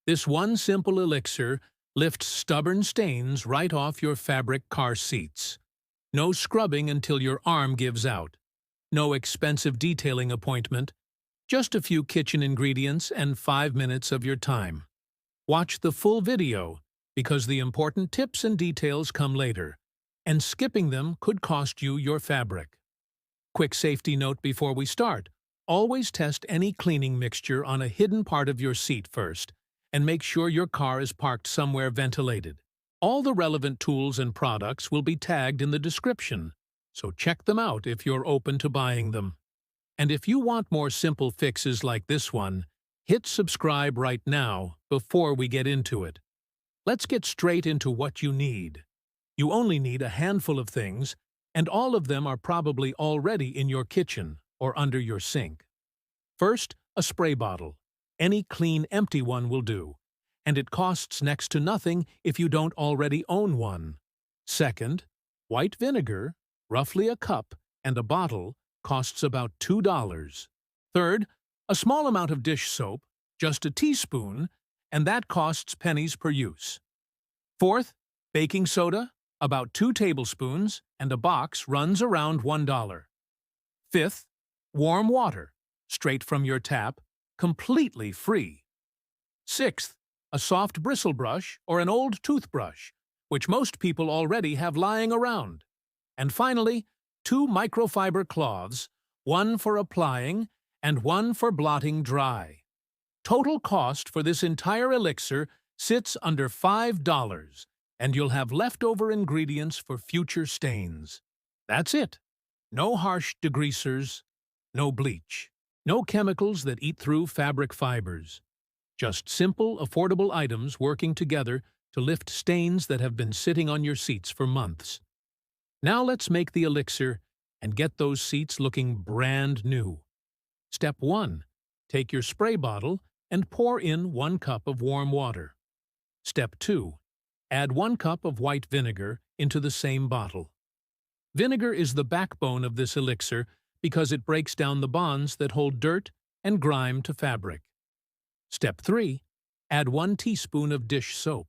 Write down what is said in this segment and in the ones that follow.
This one simple elixir lifts stubborn stains right off your fabric car seats. No scrubbing until your arm gives out. No expensive detailing appointment. Just a few kitchen ingredients and 5 minutes of your time. Watch the full video, because the important tips and details come later, and skipping them could cost you your fabric. Quick safety note before we start. Always test any cleaning mixture on a hidden part of your seat first, and make sure your car is parked somewhere ventilated. All the relevant tools and products will be tagged in the description, so check them out if you're open to buying them. And if you want more simple fixes like this one, hit subscribe right now before we get into it. Let's get straight into what you need. You only need a handful of things, and all of them are probably already in your kitchen or under your sink. First, a spray bottle. Any clean, empty one will do, and it costs next to nothing if you don't already own one. Second, white vinegar, roughly a cup, and a bottle, costs about $2. Third, a small amount of dish soap, just a teaspoon, and that costs pennies per use. Fourth, baking soda, about 2 tablespoons, and a box runs around $1. Fifth, warm water, straight from your tap, completely free. Sixth, a soft bristle brush or an old toothbrush, which most people already have lying around. And finally, 2 microfiber cloths, one for applying and one for blotting dry. Total cost for this entire elixir sits under $5, and you'll have leftover ingredients for future stains. That's it. No harsh degreasers, no bleach, no chemicals that eat through fabric fibers. Just simple, affordable items working together to lift stains that have been sitting on your seats for months. Now let's make the elixir and get those seats looking brand new. Step 1. Take your spray bottle and pour in 1 cup of warm water. Step 2. Add 1 cup of white vinegar into the same bottle. Vinegar is the backbone of this elixir because it breaks down the bonds that hold dirt and grime to fabric. Step 3. Add 1 teaspoon of dish soap.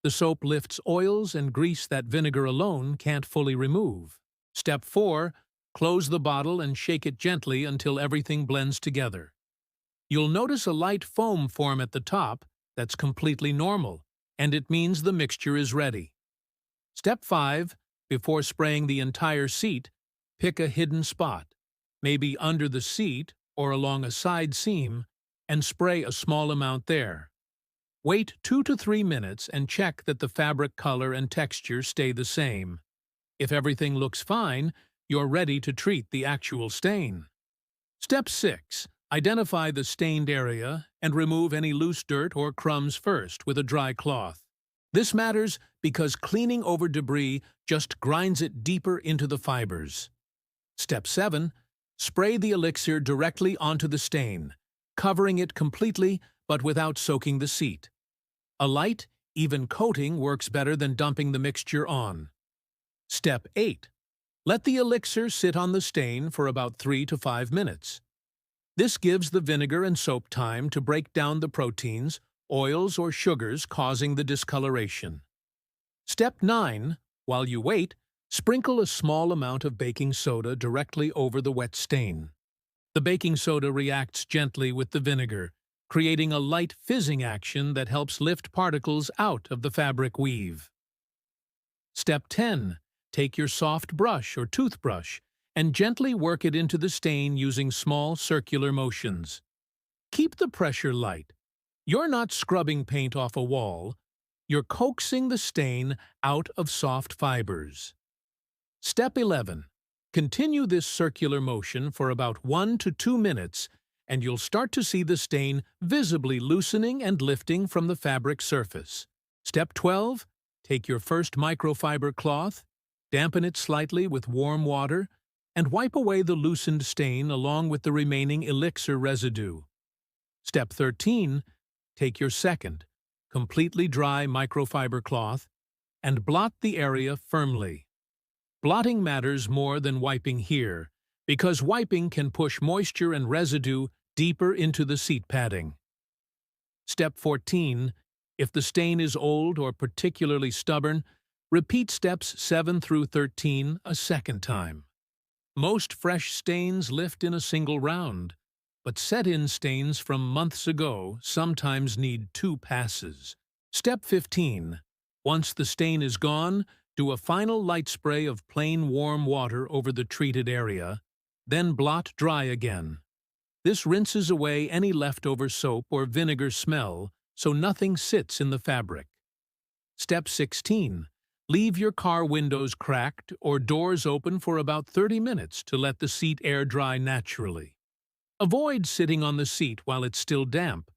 The soap lifts oils and grease that vinegar alone can't fully remove. Step 4. Close the bottle and shake it gently until everything blends together. You'll notice a light foam form at the top that's completely normal, and it means the mixture is ready. Step 5. Before spraying the entire seat, pick a hidden spot, maybe under the seat or along a side seam, and spray a small amount there. Wait 2 to 3 minutes and check that the fabric color and texture stay the same. If everything looks fine, you're ready to treat the actual stain. Step 6. Identify the stained area and remove any loose dirt or crumbs first with a dry cloth. This matters because cleaning over debris just grinds it deeper into the fibers. Step 7. Spray the elixir directly onto the stain, covering it completely but without soaking the seat. A light, even coating works better than dumping the mixture on. Step 8. Let the elixir sit on the stain for about 3 to 5 minutes. This gives the vinegar and soap time to break down the proteins, oils, or sugars causing the discoloration. Step 9. While you wait, sprinkle a small amount of baking soda directly over the wet stain. The baking soda reacts gently with the vinegar, creating a light fizzing action that helps lift particles out of the fabric weave. Step 10. Take your soft brush or toothbrush and gently work it into the stain using small circular motions. Keep the pressure light. You're not scrubbing paint off a wall. You're coaxing the stain out of soft fibers. Step 11. Continue this circular motion for about 1 to 2 minutes, and you'll start to see the stain visibly loosening and lifting from the fabric surface. Step 12. Take your first microfiber cloth, dampen it slightly with warm water, and wipe away the loosened stain along with the remaining elixir residue. Step 13. Take your second, completely dry microfiber cloth, and blot the area firmly. Blotting matters more than wiping here, because wiping can push moisture and residue deeper into the seat padding. Step 14. If the stain is old or particularly stubborn, repeat steps 7 through 13 a second time. Most fresh stains lift in a single round, but set-in stains from months ago sometimes need 2 passes. Step 15. Once the stain is gone, do a final light spray of plain warm water over the treated area, then blot dry again. This rinses away any leftover soap or vinegar smell, so nothing sits in the fabric. Step 16. Leave your car windows cracked or doors open for about 30 minutes to let the seat air dry naturally. Avoid sitting on the seat while it's still damp,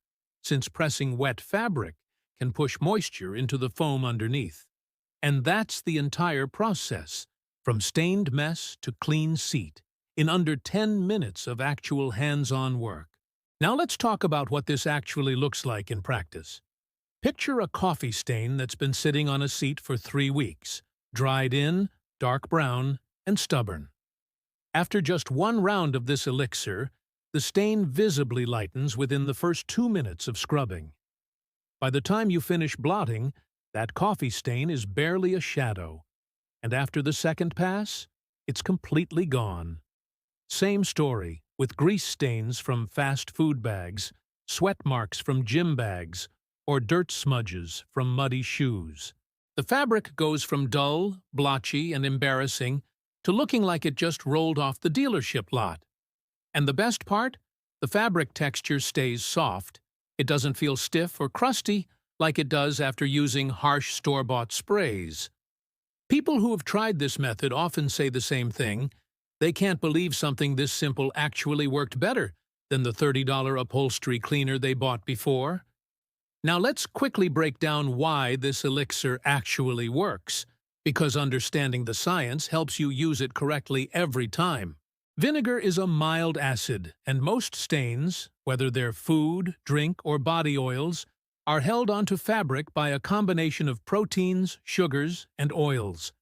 since pressing wet fabric can push moisture into the foam underneath. And that's the entire process, from stained mess to clean seat, in under 10 minutes of actual hands-on work. Now let's talk about what this actually looks like in practice. Picture a coffee stain that's been sitting on a seat for 3 weeks, dried in, dark brown, and stubborn. After just one round of this elixir, the stain visibly lightens within the first 2 minutes of scrubbing. By the time you finish blotting, that coffee stain is barely a shadow, and after the second pass, it's completely gone. Same story with grease stains from fast food bags, sweat marks from gym bags, or dirt smudges from muddy shoes. The fabric goes from dull, blotchy, and embarrassing to looking like it just rolled off the dealership lot. And the best part? The fabric texture stays soft. It doesn't feel stiff or crusty like it does after using harsh store-bought sprays. People who have tried this method often say the same thing. They can't believe something this simple actually worked better than the $30 upholstery cleaner they bought before. Now let's quickly break down why this elixir actually works, because understanding the science helps you use it correctly every time. Vinegar is a mild acid, and most stains, whether they're food, drink, or body oils, are held onto fabric by a combination of proteins, sugars, and oils.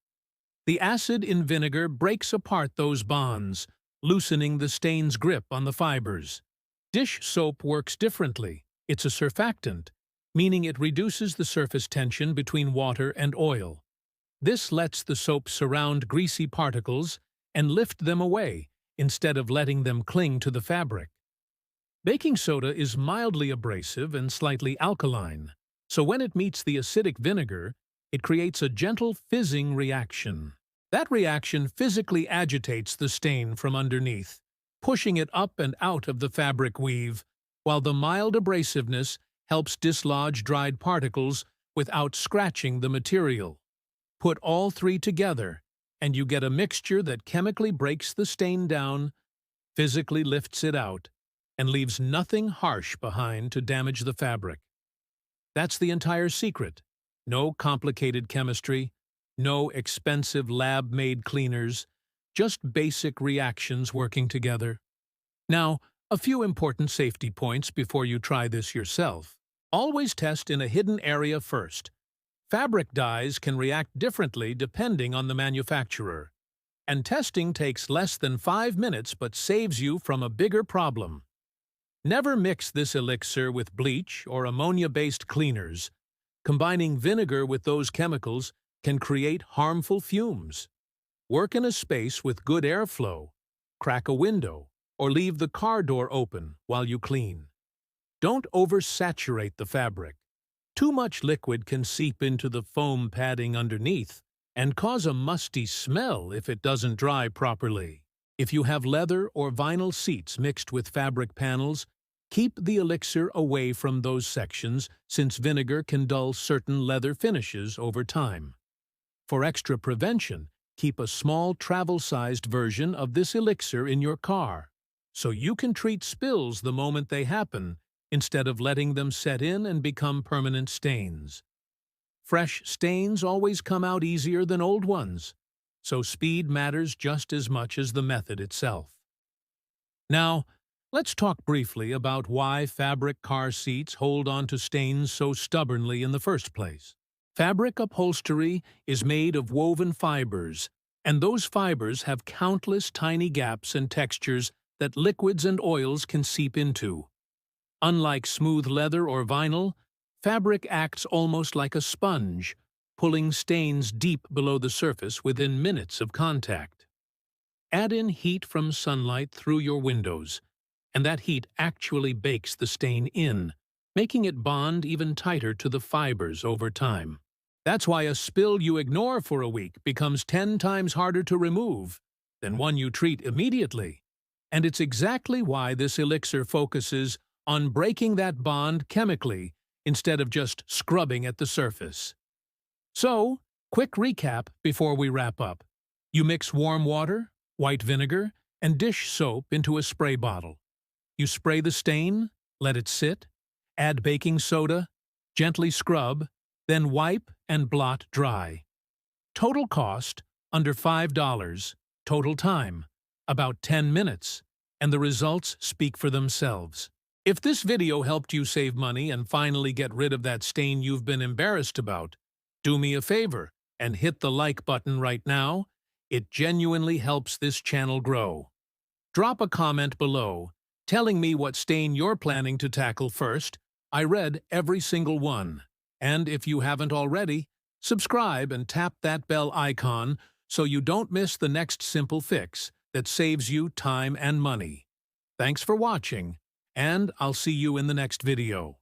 The acid in vinegar breaks apart those bonds, loosening the stain's grip on the fibers. Dish soap works differently. It's a surfactant, meaning it reduces the surface tension between water and oil. This lets the soap surround greasy particles and lift them away, instead of letting them cling to the fabric. Baking soda is mildly abrasive and slightly alkaline, so when it meets the acidic vinegar, it creates a gentle fizzing reaction. That reaction physically agitates the stain from underneath, pushing it up and out of the fabric weave, while the mild abrasiveness helps dislodge dried particles without scratching the material. Put all three together, and you get a mixture that chemically breaks the stain down, physically lifts it out, and leaves nothing harsh behind to damage the fabric. That's the entire secret. No complicated chemistry, no expensive lab-made cleaners, just basic reactions working together. Now, a few important safety points before you try this yourself. Always test in a hidden area first. Fabric dyes can react differently depending on the manufacturer, and testing takes less than 5 minutes but saves you from a bigger problem. Never mix this elixir with bleach or ammonia-based cleaners. Combining vinegar with those chemicals can create harmful fumes. Work in a space with good airflow, crack a window, or leave the car door open while you clean. Don't oversaturate the fabric. Too much liquid can seep into the foam padding underneath and cause a musty smell if it doesn't dry properly. If you have leather or vinyl seats mixed with fabric panels, keep the elixir away from those sections since vinegar can dull certain leather finishes over time. For extra prevention, keep a small travel-sized version of this elixir in your car, so you can treat spills the moment they happen instead of letting them set in and become permanent stains. Fresh stains always come out easier than old ones, so speed matters just as much as the method itself. Now, let's talk briefly about why fabric car seats hold on to stains so stubbornly in the first place. Fabric upholstery is made of woven fibers, and those fibers have countless tiny gaps and textures that liquids and oils can seep into. Unlike smooth leather or vinyl, fabric acts almost like a sponge, pulling stains deep below the surface within minutes of contact. Add in heat from sunlight through your windows, and that heat actually bakes the stain in, making it bond even tighter to the fibers over time. That's why a spill you ignore for a week becomes 10 times harder to remove than one you treat immediately. And it's exactly why this elixir focuses on breaking that bond chemically instead of just scrubbing at the surface. So, quick recap before we wrap up. You mix warm water, white vinegar, and dish soap into a spray bottle. You spray the stain, let it sit, add baking soda, gently scrub, then wipe and blot dry. Total cost, under $5. Total time, about 10 minutes. And the results speak for themselves. If this video helped you save money and finally get rid of that stain you've been embarrassed about, do me a favor and hit the like button right now. It genuinely helps this channel grow. Drop a comment below, telling me what stain you're planning to tackle first. I read every single one. And if you haven't already, subscribe and tap that bell icon so you don't miss the next simple fix that saves you time and money. Thanks for watching, and I'll see you in the next video.